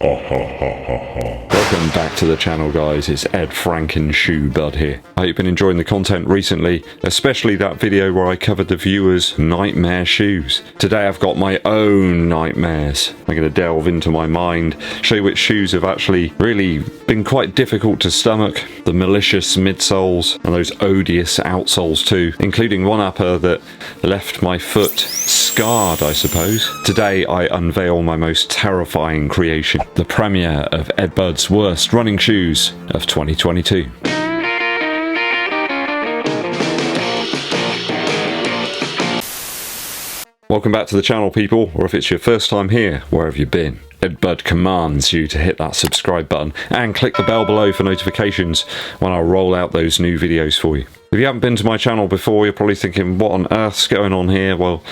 Welcome back to the channel, guys. It's Ed Franken Shoe Bud here. I hope you've been enjoying the content recently, especially that video where I covered the viewers' nightmare shoes. Today I've got my own nightmares. I'm going to delve into my mind, show you which shoes have actually really been quite difficult to stomach, the malicious midsoles and those odious outsoles too, including one upper that left my foot scarred, I suppose. Today I unveil my most terrifying creation, the premiere of Eddbud's worst running shoes of 2022. Welcome back to the channel, people, or if it's your first time here, where have you been? Eddbud commands you to hit that subscribe button and click the bell below for notifications when I roll out those new videos for you. If you haven't been to my channel before, you're probably thinking, what on earth's going on here? Well,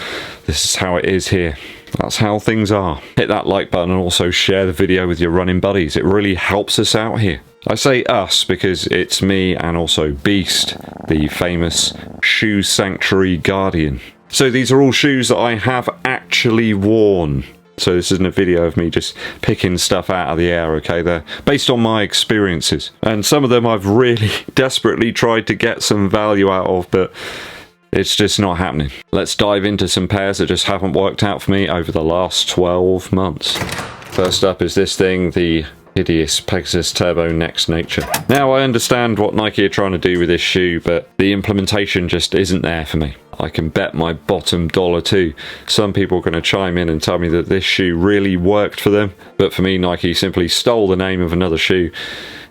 this is how it is here. That's how things are. Hit that like button and also share the video with your running buddies. It really helps us out here. I say us because it's me and also Beast, the famous shoe sanctuary guardian. So these are all shoes that I have actually worn. So this isn't a video of me just picking stuff out of the air, okay? They're based on my experiences. And some of them I've really desperately tried to get some value out of, but it's just not happening. Let's dive into some pairs that just haven't worked out for me over the last 12 months. First up is this thing, the hideous Pegasus Turbo Next Nature. Now, I understand what Nike are trying to do with this shoe, but the implementation just isn't there for me. I can bet my bottom dollar too. Some people are going to chime in and tell me that this shoe really worked for them, but for me, Nike simply stole the name of another shoe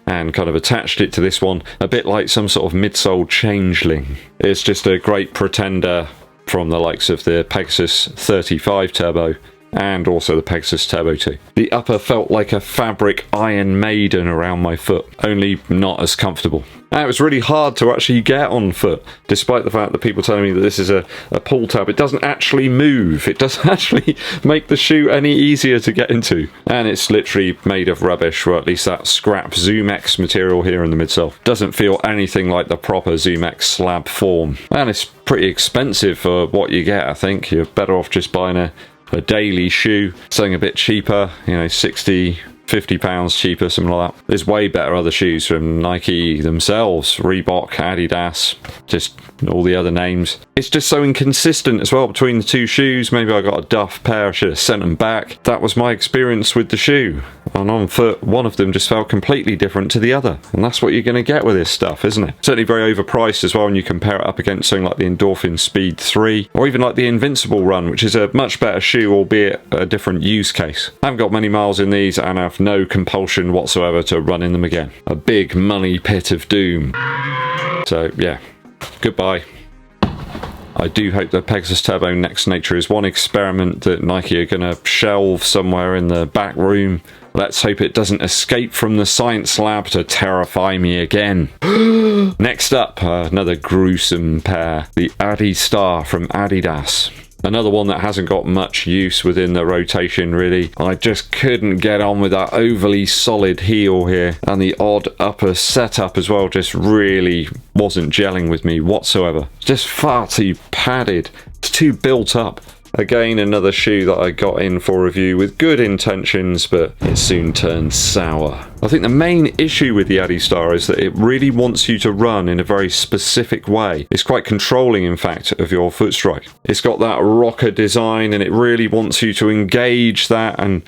and kind of attached it to this one, a bit like some sort of midsole changeling. It's just a great pretender from the likes of the Pegasus 35 Turbo and also the Pegasus Turbo 2. The upper felt like a fabric Iron Maiden around my foot, only not as comfortable. And it was really hard to actually get on foot, despite the fact that people telling me that this is a pull tab. It doesn't actually move. It doesn't actually make the shoe any easier to get into. And it's literally made of rubbish, or at least that scrap ZoomX material here in the midsole. Doesn't feel anything like the proper ZoomX slab form. And it's pretty expensive for what you get, I think. You're better off just buying a daily shoe, something a bit cheaper, you know, 60, 50 pounds cheaper, something like that. There's way better other shoes from Nike themselves, Reebok, Adidas, just all the other names. It's just so inconsistent as well between the two shoes. Maybe I got a duff pair, I should have sent them back. That was my experience with the shoe. And on foot, one of them just felt completely different to the other. And that's what you're going to get with this stuff, isn't it? Certainly very overpriced as well when you compare it up against something like the Endorphin Speed 3, or even like the Invincible Run, which is a much better shoe, albeit a different use case. I haven't got many miles in these and have no compulsion whatsoever to run in them again. A big money pit of doom. So yeah, goodbye. I do hope the Pegasus Turbo Next Nature is one experiment that Nike are going to shelve somewhere in the back room. Let's hope it doesn't escape from the science lab to terrify me again. Next up, another gruesome pair. The Adistar from Adidas. Another one that hasn't got much use within the rotation, really. I just couldn't get on with that overly solid heel here. And the odd upper setup as well just really wasn't gelling with me whatsoever. Just far too padded. It's too built up. Again, another shoe that I got in for review with good intentions, but it soon turned sour. I think the main issue with the Adistar is that it really wants you to run in a very specific way. It's quite controlling, in fact, of your foot strike. It's got that rocker design and it really wants you to engage that, and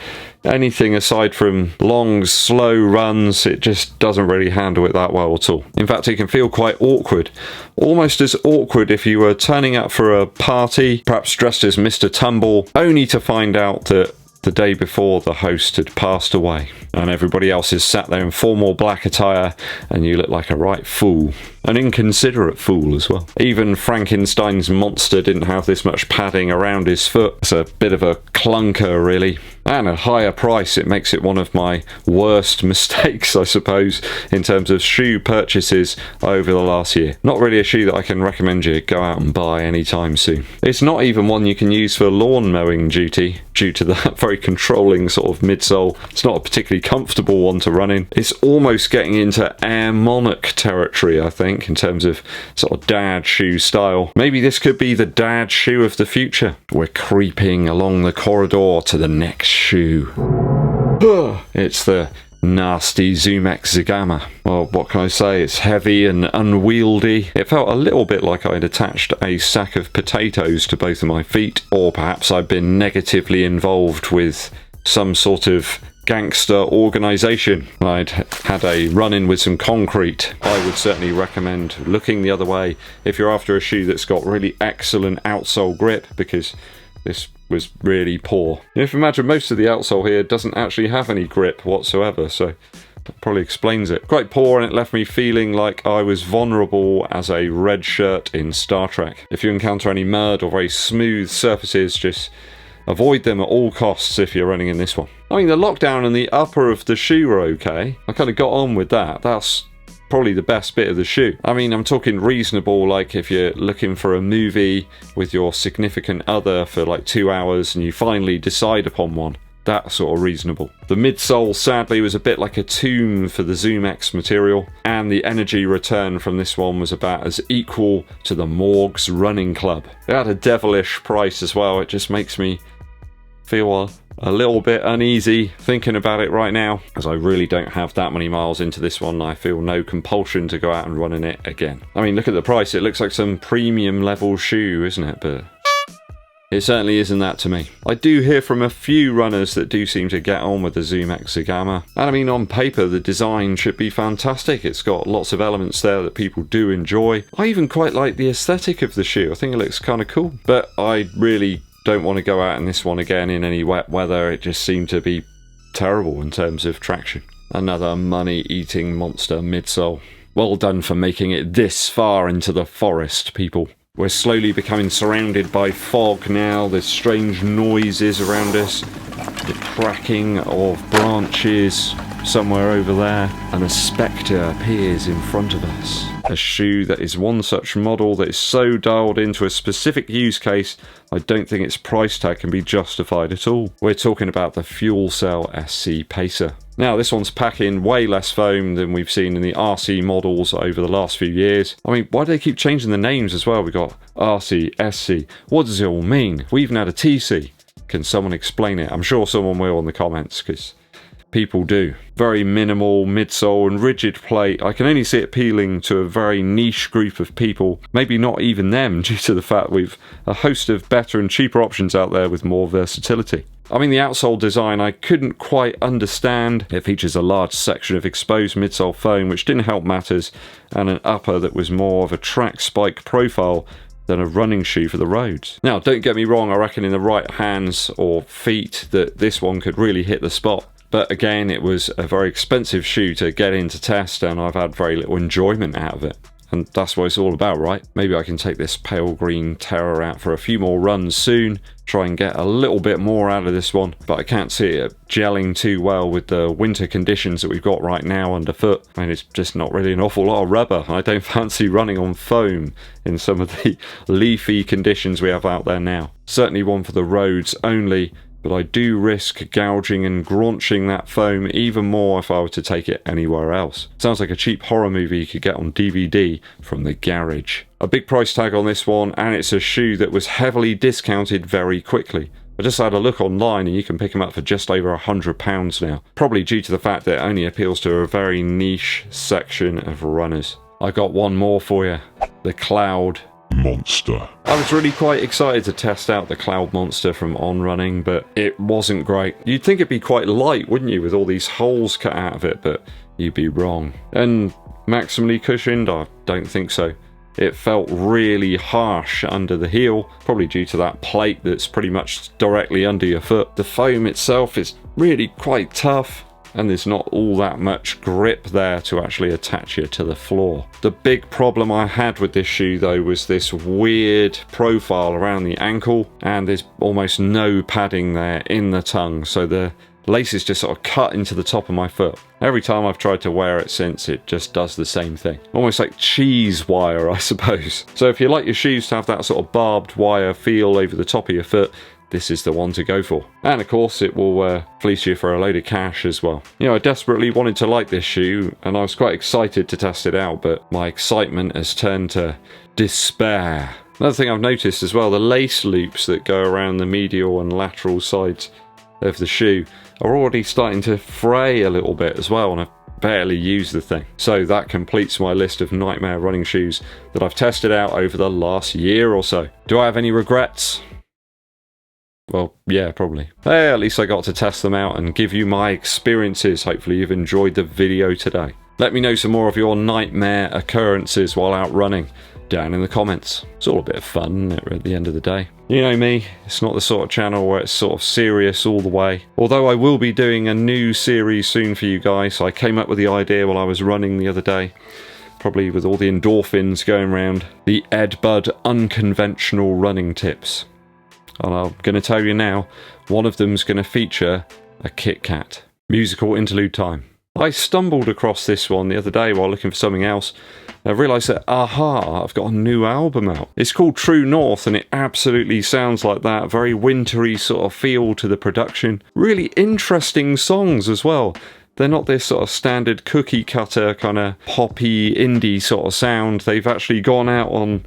anything aside from long, slow runs, it just doesn't really handle it that well at all. In fact, it can feel quite awkward. Almost as awkward if you were turning up for a party, perhaps dressed as Mr. Tumble, only to find out that the day before the host had passed away and everybody else is sat there in formal black attire and you look like a right fool. An inconsiderate fool as well. Even Frankenstein's monster didn't have this much padding around his foot. It's a bit of a clunker, really. And a higher price, it makes it one of my worst mistakes, I suppose, in terms of shoe purchases over the last year. Not really a shoe that I can recommend you go out and buy anytime soon. It's not even one you can use for lawn mowing duty, due to that very controlling sort of midsole. It's not a particularly comfortable one to run in. It's almost getting into Air Monarch territory, I think, in terms of sort of dad shoe style. Maybe this could be the dad shoe of the future. We're creeping along the corridor to the next shoe. It's the nasty ZoomX Zegama. Well, what can I say? It's heavy and unwieldy. It felt a little bit like I'd attached a sack of potatoes to both of my feet, or perhaps I'd been negatively involved with some sort of gangster organisation. I'd had a run-in with some concrete. I would certainly recommend looking the other way if you're after a shoe that's got really excellent outsole grip, because this was really poor. If you imagine, most of the outsole here doesn't actually have any grip whatsoever, so that probably explains it. Quite poor, and it left me feeling like I was vulnerable as a red shirt in Star Trek. If you encounter any mud or very smooth surfaces, just avoid them at all costs if you're running in this one. I mean, the lockdown and the upper of the shoe were okay. I kind of got on with that. That's probably the best bit of the shoe. I mean, I'm talking reasonable, like if you're looking for a movie with your significant other for like 2 hours and you finally decide upon one. That sort of reasonable. The midsole sadly was a bit like a tomb for the ZoomX material, and the energy return from this one was about as equal to the Morgue's Running Club. It had a devilish price as well. It just makes me feel a little bit uneasy thinking about it right now, as I really don't have that many miles into this one. I feel no compulsion to go out and run in it again. I mean, look at the price. It looks like some premium level shoe, isn't it? But it certainly isn't that to me. I do hear from a few runners that do seem to get on with the ZoomX Zegama. And I mean, on paper, the design should be fantastic. It's got lots of elements there that people do enjoy. I even quite like the aesthetic of the shoe. I think it looks kind of cool. But I really don't want to go out in this one again in any wet weather. It just seemed to be terrible in terms of traction. Another money-eating monster midsole. Well done for making it this far into the forest, people. We're slowly becoming surrounded by fog now. There's strange noises around us. The cracking of branches somewhere over there. And a spectre appears in front of us. A shoe that is one such model that is so dialed into a specific use case, I don't think its price tag can be justified at all. We're talking about the FuelCell SC Pacer. Now, this one's packing way less foam than we've seen in the RC models over the last few years. I mean, why do they keep changing the names as well? We've got RC, SC. What does it all mean? We even had a TC. Can someone explain it? I'm sure someone will in the comments, because people do. Very minimal midsole and rigid plate. I can only see it appealing to a very niche group of people. Maybe not even them, due to the fact we've a host of better and cheaper options out there with more versatility. I mean, the outsole design I couldn't quite understand. It features a large section of exposed midsole foam, which didn't help matters, and an upper that was more of a track spike profile than a running shoe for the roads. Now, don't get me wrong, I reckon in the right hands or feet that this one could really hit the spot. But again, it was a very expensive shoe to get in to test, and I've had very little enjoyment out of it. And that's what it's all about, right? Maybe I can take this pale green terror out for a few more runs soon, try and get a little bit more out of this one, but I can't see it gelling too well with the winter conditions that we've got right now underfoot. I mean, it's just not really an awful lot of rubber. I don't fancy running on foam in some of the leafy conditions we have out there now. Certainly one for the roads only, but I do risk gouging and graunching that foam even more if I were to take it anywhere else. Sounds like a cheap horror movie you could get on DVD from the garage. A big price tag on this one, and it's a shoe that was heavily discounted very quickly. I just had a look online and you can pick them up for just over £100 now. Probably due to the fact that it only appeals to a very niche section of runners. I got one more for you. The Cloudmonster. I was really quite excited to test out the Cloudmonster from On Running, but it wasn't great. You'd think it'd be quite light, wouldn't you, with all these holes cut out of it, but you'd be wrong. And maximally cushioned? I don't think so. It felt really harsh under the heel, probably due to that plate that's pretty much directly under your foot. The foam itself is really quite tough, and there's not all that much grip there to actually attach you to the floor. The big problem I had with this shoe though was this weird profile around the ankle, and there's almost no padding there in the tongue, so the laces just sort of cut into the top of my foot. Every time I've tried to wear it since, it just does the same thing. Almost like cheese wire, I suppose. So if you like your shoes to have that sort of barbed wire feel over the top of your foot, this is the one to go for. And of course it will fleece you for a load of cash as well. You know, I desperately wanted to like this shoe and I was quite excited to test it out, but my excitement has turned to despair. Another thing I've noticed as well, the lace loops that go around the medial and lateral sides of the shoe are already starting to fray a little bit as well, and I've barely used the thing. So that completes my list of nightmare running shoes that I've tested out over the last year or so. Do I have any regrets? Well, yeah, probably. Hey, at least I got to test them out and give you my experiences. Hopefully you've enjoyed the video today. Let me know some more of your nightmare occurrences while out running down in the comments. It's all a bit of fun, isn't it, at the end of the day? You know me, it's not the sort of channel where it's sort of serious all the way. Although I will be doing a new series soon for you guys. I came up with the idea while I was running the other day, probably with all the endorphins going around. The Eddbud unconventional running tips. And I'm going to tell you now, one of them's going to feature a Kit Kat. Musical interlude time. I stumbled across this one the other day while looking for something else. I realised that, aha, I've got a new album out. It's called True North, and it absolutely sounds like that. Very wintry sort of feel to the production. Really interesting songs as well. They're not this sort of standard cookie cutter kind of poppy indie sort of sound. They've actually gone out on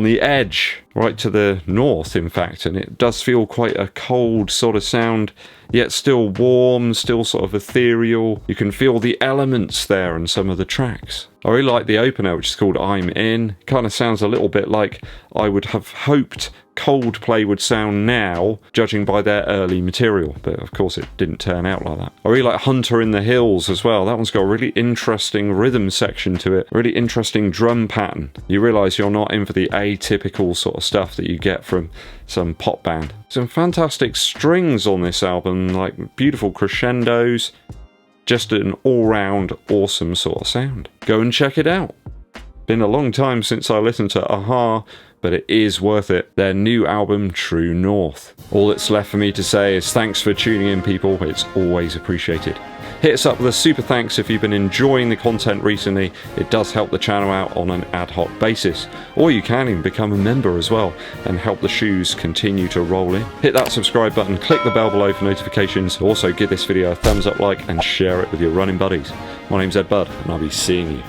the edge, right to the north in fact, and it does feel quite a cold sort of sound, yet still warm, still sort of ethereal. You can feel the elements there in some of the tracks. I really like the opener, which is called I'm In. Kind of sounds a little bit like I would have hoped Coldplay would sound now, judging by their early material, but of course it didn't turn out like that. I really like Hunter in the Hills as well. That one's got a really interesting rhythm section to it, really interesting drum pattern. You realise you're not in for the atypical sort of stuff that you get from some pop band. Some fantastic strings on this album, like beautiful crescendos, just an all-round awesome sort of sound. Go and check it out. Been a long time since I listened to Aha, but it is worth it. Their new album, True North. All that's left for me to say is thanks for tuning in, people. It's always appreciated. Hit us up with a super thanks if you've been enjoying the content recently. It does help the channel out on an ad hoc basis. Or you can even become a member as well and help the shoes continue to roll in. Hit that subscribe button, click the bell below for notifications. Also give this video a thumbs up like and share it with your running buddies. My name's Eddbud and I'll be seeing you.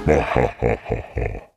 Ha ha ha ha ha.